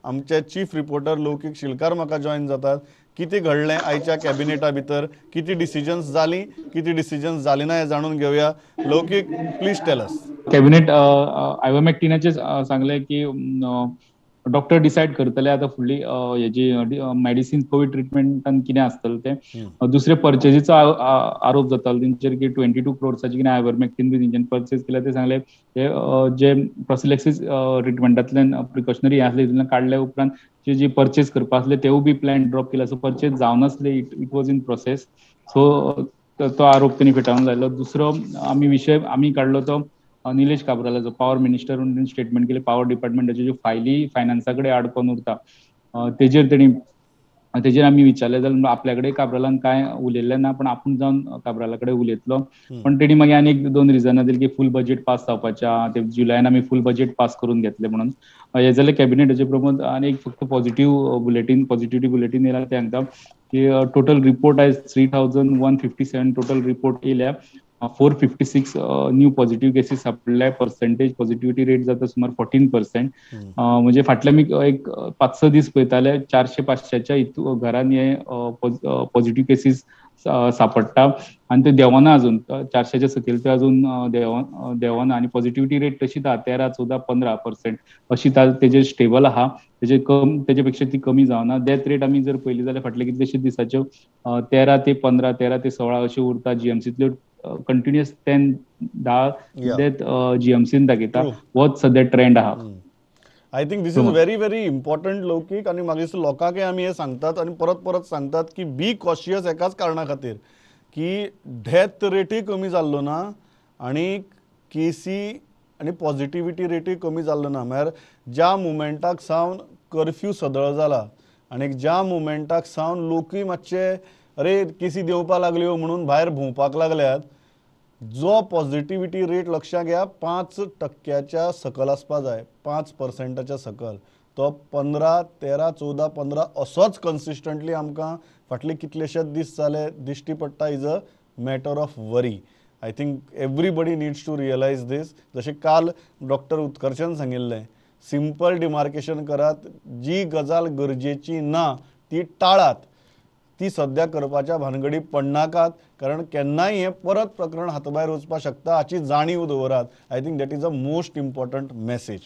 आमचे chief reporter लौकिक शिलकार म्हाका जॉइन जातात. किती घडलें आयच्या कॅबिनेटा भितर, किती डिसिजन्स जाली, किती डिसिजन्स जाली ना हे जाणून घेवया. लौकिक, प्लीज टेल अस. कॅबिनेट आयव्हरमॅक्टिनाचे सांगले की डॉक्टर डिसाइड करतले आता फुडली हेजी मेडिसिन कोविड ट्रिटमेंटान कितें आसतलें तें. दुसरे परचेजीचो आरोप जातालो तेंचेर की 22 crores कितें आयव्हरमॅक्टिन बी तेंच्यानी परचेज केला ते सांगले ते जे प्रोफिलॅक्सीस ट्रिटमेंटांतल्यान प्रिकॉशनरी आसले तितून काडल्या उपरांत जी परचेज करपा आसले तेवूय बी प्लॅन ड्रॉप केला. सो परचेज जावनासले, it was in process. So तो आरोप त्यांनी फेटाळून लायलो. दुसरो विषय आमी काडलो तो निलेश काब्रालाचो, पॉवर मिनिस्टर म्हणून स्टेटमेंट केले. पॉवर डिपार्टमेंटाच्यो ज्यो फायली फायनान्सा कडेन आडकोन उरता तेजेर आमी विचारले जाल्यार आपल्या कडेन काब्रालान काय उलयल्लें ना, पण आपूण जावन काब्राला कडेन उलयतलो. पण तेणी मागीर आनी 2 रिजनां दिली की फूल बजेट पास जावपाचें, ते जुलयान आमी फूल बजेट पास करून घेतले म्हणून. हे जाले कॅबिनेटाचे प्रमोद. आनी एक फक्त पॉझिटिव्हिटी बुलेटीन येयला ते सांगता की टोटल रिपोर्ट आयज 3157 टोटल रिपोर्ट येयल्या. 456 न्यू पॉझिटिव्ह केसीस सापडल्या. पर्सेंटेज पॉझिटिव्हिटी रेट जाता सुमार 14%. म्हणजे फाटल्या एक 5-6 दीस पळयताले 400-500च्या घरांनी हे पॉझिटिव्ह केसीस सापडटा आनी ते देंवना अजून 400च्या सकयल ते अजून देंवना. आनी पॉझिटिव्हिटी रेट तशीच आहा 13-14-15% अशी तेजेर स्टेबल आहा. तेजे पेक्षा ती कमी जावना. डेथ रेट आमी जर पयली जाल्यार फाटल्या कितलेशे दिसाच्यो 13 ते 15, 13 ते 16 अशी उरता. जीएमसींतल्यो कंटिन्युअस 10 डेथ जीएमसीन दाखयता. होच सध्या ट्रेंड आहा. I think this is very very important लौकिक. आणि म्हाका दिसता लोकांकय आमी हे सांगतात आणि परत परत सांगतात की बी कॉशियस एकाच कारणा खातीर की डेथ रेटूय कमी जाल्लो ना आणि केसी आणि पॉझिटिव्हिटी रेटूय कमी जाल्लो ना. म्हळ्यार ज्या मुमेंटाक सावन कर्फ्यू सदळ जाला आणि ज्या मुमेंटाक सावन लोकूय मातशे अरे केसी देंवपा लागल्यो म्हणून भायर भोंवपाक लागल्यात, जो पॉझिटिव्हिटी रेट लक्षात घ्या 5% सकल आसपा जाय, 5%च्या सकल. तो 15, 13, 14, 15 असोच कन्सिस्टंटली आमकां फाटले कितलेशेच दीस जाले दिश्टी पडटा. Is a matter of worry. I think everybody needs to realise this. जशें काल डॉक्टर उत्कर्षान सांगिल्लें, सिंपल डिमार्केशन करात. जी गजाल गरजेची ना ती टाळात. ती सध्या करपाच्या भानगडी पडनाकात, कारण केन्नाय हे परत प्रकरण हातभायर वचपाक शकता हाची जाणीव दवरात. I think that is a most important message.